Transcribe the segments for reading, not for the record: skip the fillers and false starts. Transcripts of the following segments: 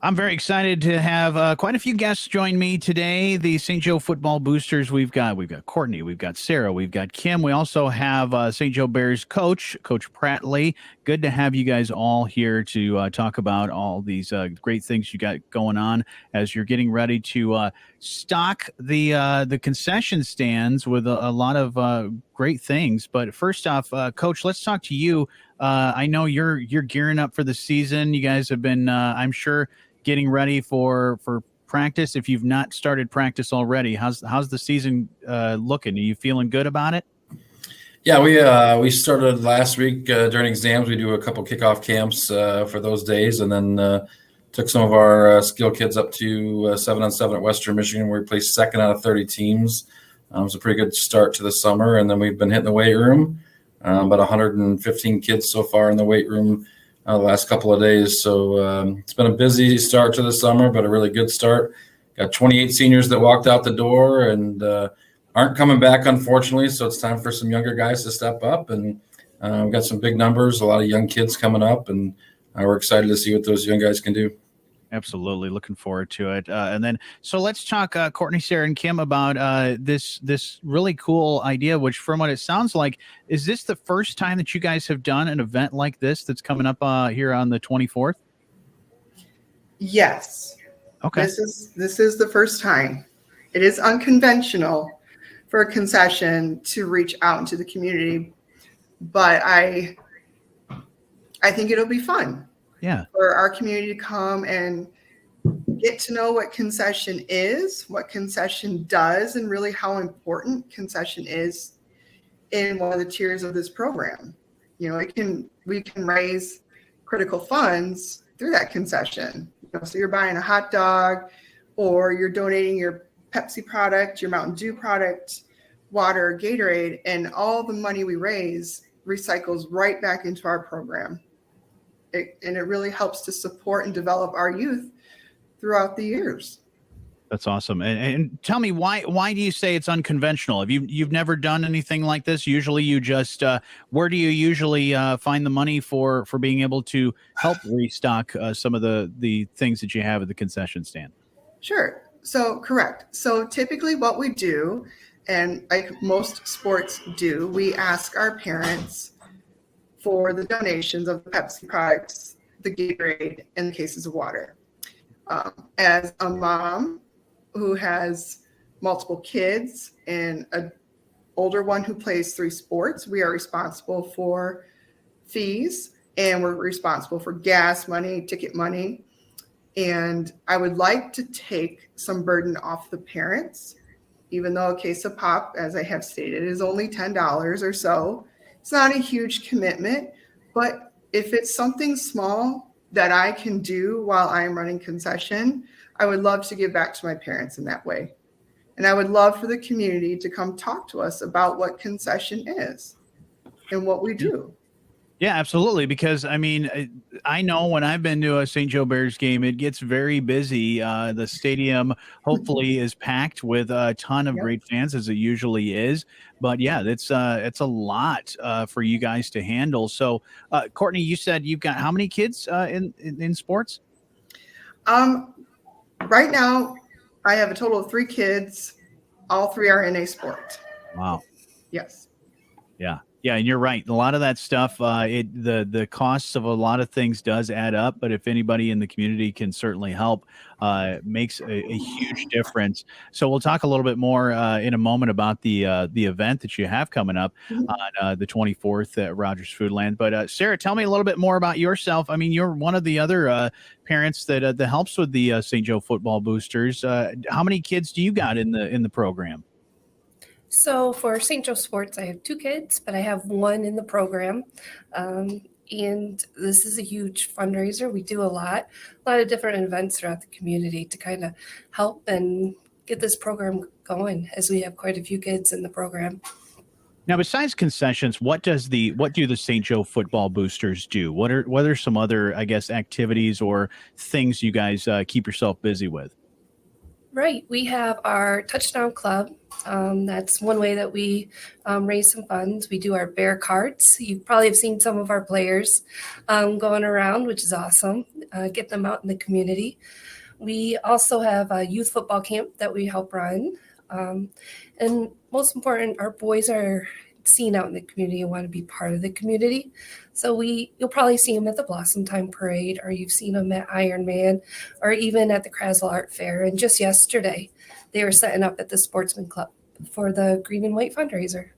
I'm very excited to have quite a few guests join me today. The St. Joe football boosters. We've got Courtney, we've got Sarah, we've got Kim. We also have St. Joe Bears Coach Prattley. Good to have you guys all here to talk about all these great things you got going on as you're getting ready to stock the concession stands with a lot of great things. But first off, Coach, let's talk to you. I know you're gearing up for the season. You guys have been, I'm sure, getting ready for practice. If you've not started practice already, how's the season looking? Are you feeling good about it? Yeah, we started last week during exams. We do a couple kickoff camps for those days, and then took some of our skill kids up to 7-on-7 at Western Michigan, where we placed second out of 30 teams. It was a pretty good start to the summer, and then we've been hitting the weight room. About 115 kids so far in the weight room the last couple of days. So it's been a busy start to the summer, but a really good start. Got 28 seniors that walked out the door and aren't coming back, unfortunately. So it's time for some younger guys to step up. And we've got some big numbers, a lot of young kids coming up, and we're excited to see what those young guys can do. Absolutely, looking forward to it. And then, so let's talk, Courtney, Sarah, and Kim, about this really cool idea. Which, from what it sounds like, is this the first time that you guys have done an event like this that's coming up here on the 24th? Yes. Okay. This is the first time. It is unconventional for a concession to reach out into the community, but I think it'll be fun. Yeah. For our community to come and get to know what concession is, what concession does, and really how important concession is in one of the tiers of this program. You know, we can raise critical funds through that concession. So you're buying a hot dog, or you're donating your Pepsi product, your Mountain Dew product, water, Gatorade, and all the money we raise recycles right back into our program. And it really helps to support and develop our youth throughout the years. That's awesome. And tell me, why do you say it's unconventional? Have you've never done anything like this? Usually you just where do you usually find the money for being able to help restock some of the things that you have at the concession stand? Sure. So correct. So typically what we do, and like most sports do, we ask our parents for the donations of the Pepsi products, the Gatorade, and the cases of water. As a mom who has multiple kids and an older one who plays 3 sports, we are responsible for fees, and we're responsible for gas money, ticket money. And I would like to take some burden off the parents, even though a case of pop, as I have stated, is only $10 or so. It's not a huge commitment, but if it's something small that I can do while I'm running concession, I would love to give back to my parents in that way. And I would love for the community to come talk to us about what concession is and what we do. Yeah, absolutely. Because I mean, I know when I've been to a St. Joe Bears game, it gets very busy. The stadium hopefully is packed with a ton of great fans, as it usually is. But yeah, it's a lot for you guys to handle. So, Courtney, you said you've got how many kids in sports? Right now, I have a total of 3 kids. All 3 are in a sport. Wow. Yes. Yeah. Yeah, and you're right. A lot of that stuff, the costs of a lot of things does add up. But if anybody in the community can certainly help, makes a huge difference. So we'll talk a little bit more in a moment about the event that you have coming up on the 24th at Rogers Foodland. But Sarah, tell me a little bit more about yourself. I mean, you're one of the other parents that helps with the St. Joe football boosters. How many kids do you got in the program? So for St. Joe Sports, I have 2 kids, but I have 1 in the program. And this is a huge fundraiser. We do a lot of different events throughout the community to kind of help and get this program going, as we have quite a few kids in the program. Now, besides concessions, what do the St. Joe football boosters do? What are some other, I guess, activities or things you guys keep yourself busy with? Right. We have our touchdown club. That's one way that we raise some funds. We do our bear carts. You probably have seen some of our players going around, which is awesome. Get them out in the community. We also have a youth football camp that we help run. And most important, our boys are seen out in the community and want to be part of the community. So you'll probably see them at the Blossom Time Parade, or you've seen them at Iron Man, or even at the Krasl Art Fair. And just yesterday, they were setting up at the Sportsman Club for the Green and White fundraiser.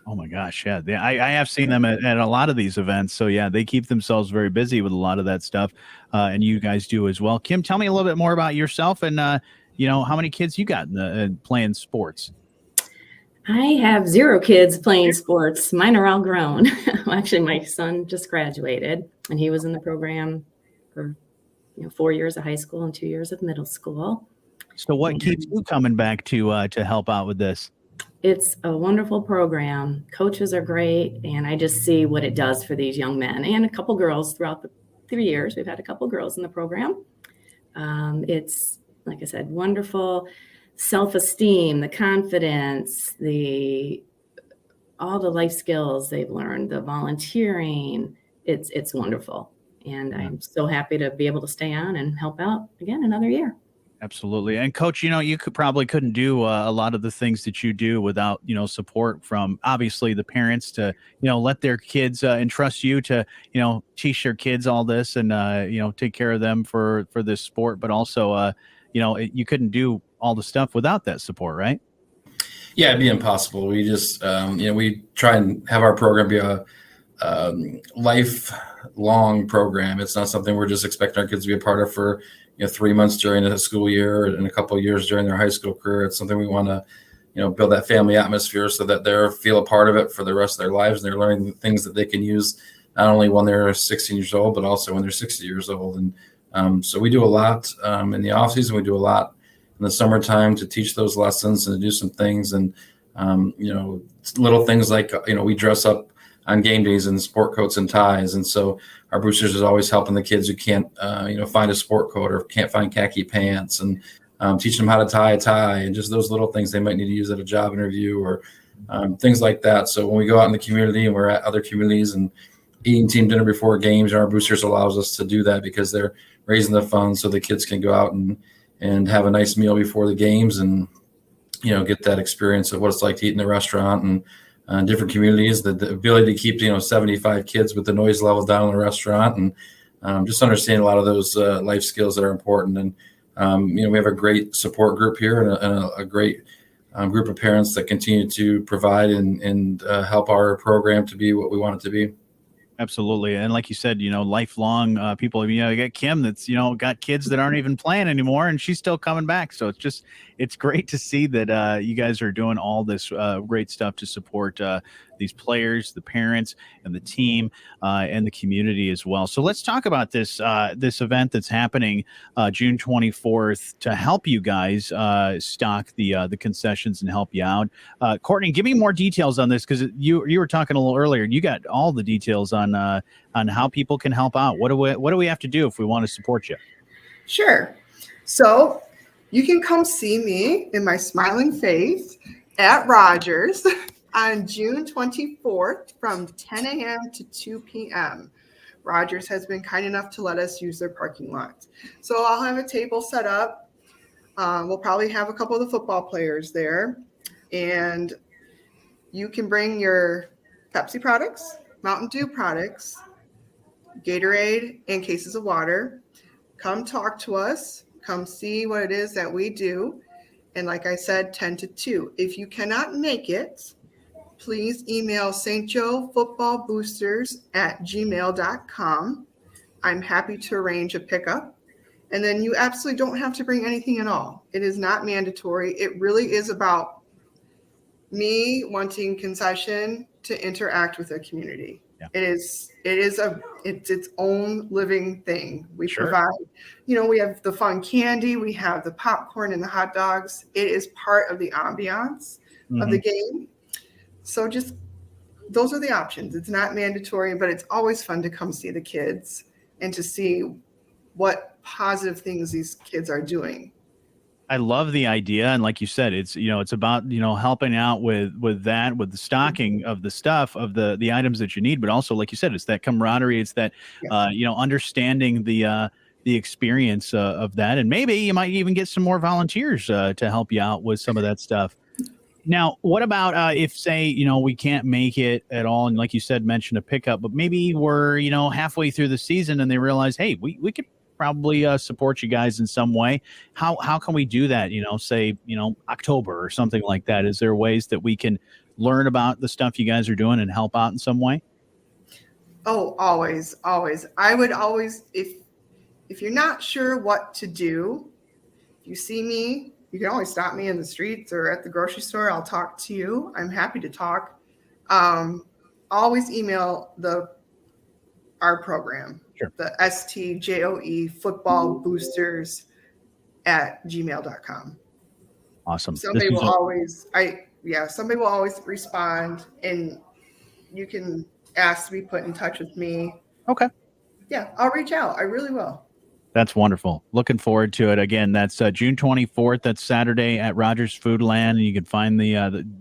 Oh my gosh, yeah. I have seen them at a lot of these events. So yeah, they keep themselves very busy with a lot of that stuff. And you guys do as well. Kim, tell me a little bit more about yourself and, how many kids you got playing sports? I have 0 kids playing sports. Mine are all grown. Actually, my son just graduated, and he was in the program for 4 years of high school and 2 years of middle school. So what keeps you coming back to help out with this? It's a wonderful program. Coaches are great, and I just see what it does for these young men and a couple girls throughout the 3 years. We've had a couple girls in the program. It's, like I said, wonderful. Self-esteem, the confidence, all the life skills they've learned, the volunteering, it's wonderful. And I'm so happy to be able to stay on and help out again another year. Absolutely. And Coach, you couldn't do a lot of the things that you do without, support from obviously the parents to, let their kids entrust you to, teach their kids all this and, take care of them for this sport. But also, you couldn't do all the stuff without that support, right? Yeah, it'd be impossible. We just, we try and have our program be a lifelong program. It's not something we're just expecting our kids to be a part of for 3 months during the school year and a couple of years during their high school career. It's something we want to build that family atmosphere so that they feel a part of it for the rest of their lives, and they're learning things that they can use not only when they're 16 years old but also when they're 60 years old. And so we do a lot in the off season. We do a lot in the summertime to teach those lessons and to do some things, and little things like we dress up on game days in sport coats and ties. And so our boosters is always helping the kids who can't, find a sport coat or can't find khaki pants, and teaching them how to tie a tie, and just those little things they might need to use at a job interview or things like that. So when we go out in the community and we're at other communities and eating team dinner before games, our boosters allows us to do that because they're raising the funds so the kids can go out and have a nice meal before the games and, get that experience of what it's like to eat in a restaurant and different communities, the ability to keep, 75 kids with the noise level down in a restaurant, and just understanding a lot of those life skills that are important. And, we have a great support group here and a great group of parents that continue to provide and help our program to be what we want it to be. Absolutely. And like you said, lifelong people, you got Kim that's, got kids that aren't even playing anymore and she's still coming back. So it's great to see that you guys are doing all this great stuff to support these players, the parents and the team and the community as well. So let's talk about this event that's happening June 24th to help you guys stock the concessions and help you out. Courtney, give me more details on this, because you were talking a little earlier. You got all the details on how people can help out. What do we have to do if we want to support you? Sure. So you can come see me in my smiling face at Rogers on June 24th from 10 a.m. to 2 p.m. Rogers has been kind enough to let us use their parking lot. So I'll have a table set up. We'll probably have a couple of the football players there. And you can bring your Pepsi products, Mountain Dew products, Gatorade, and cases of water. Come talk to us. Come see what it is that we do. And like I said, 10 to 2. If you cannot make it, please email stjoefootballboosters@gmail.com. I'm happy to arrange a pickup. And then you absolutely don't have to bring anything at all. It is not mandatory. It really is about me wanting concession to interact with the community. Yeah. It's its own living thing. We provide, we have the fun candy, we have the popcorn and the hot dogs. It is part of the ambiance of the game. So just those are the options. It's not mandatory, but it's always fun to come see the kids and to see what positive things these kids are doing. I love the idea, and like you said, it's it's about helping out with the stocking of the stuff of the items that you need, but also like you said, it's that camaraderie, it's that Yes. understanding the experience of that, and maybe you might even get some more volunteers to help you out with some of that stuff. Now, what about if, say, we can't make it at all, and like you said, mention a pickup, but maybe we're halfway through the season and they realize, hey, we could probably support you guys in some way. How can we do that? Say October or something like that. Is there ways that we can learn about the stuff you guys are doing and help out in some way? Oh, always, always. I would always, if you're not sure what to do, if you see me, you can always stop me in the streets or at the grocery store. I'll talk to you. I'm happy to talk. Always email our program, Sure. the STJOE football boosters at gmail.com. Awesome. Somebody will always respond, and you can ask to be put in touch with me. Okay. Yeah, I'll reach out. I really will. That's wonderful. Looking forward to it. Again, that's June 24th. That's Saturday at Rogers Foodland. And you can find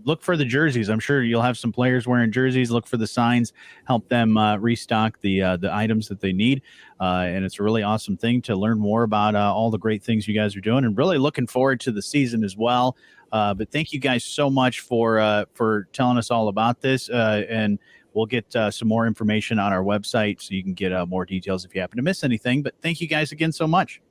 look for the jerseys. I'm sure you'll have some players wearing jerseys. Look for the signs. Help them restock the items that they need. And it's a really awesome thing to learn more about all the great things you guys are doing. And really looking forward to the season as well. But thank you guys so much for telling us all about this. And we'll get some more information on our website so you can get more details if you happen to miss anything. But thank you guys again so much.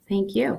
Thank you.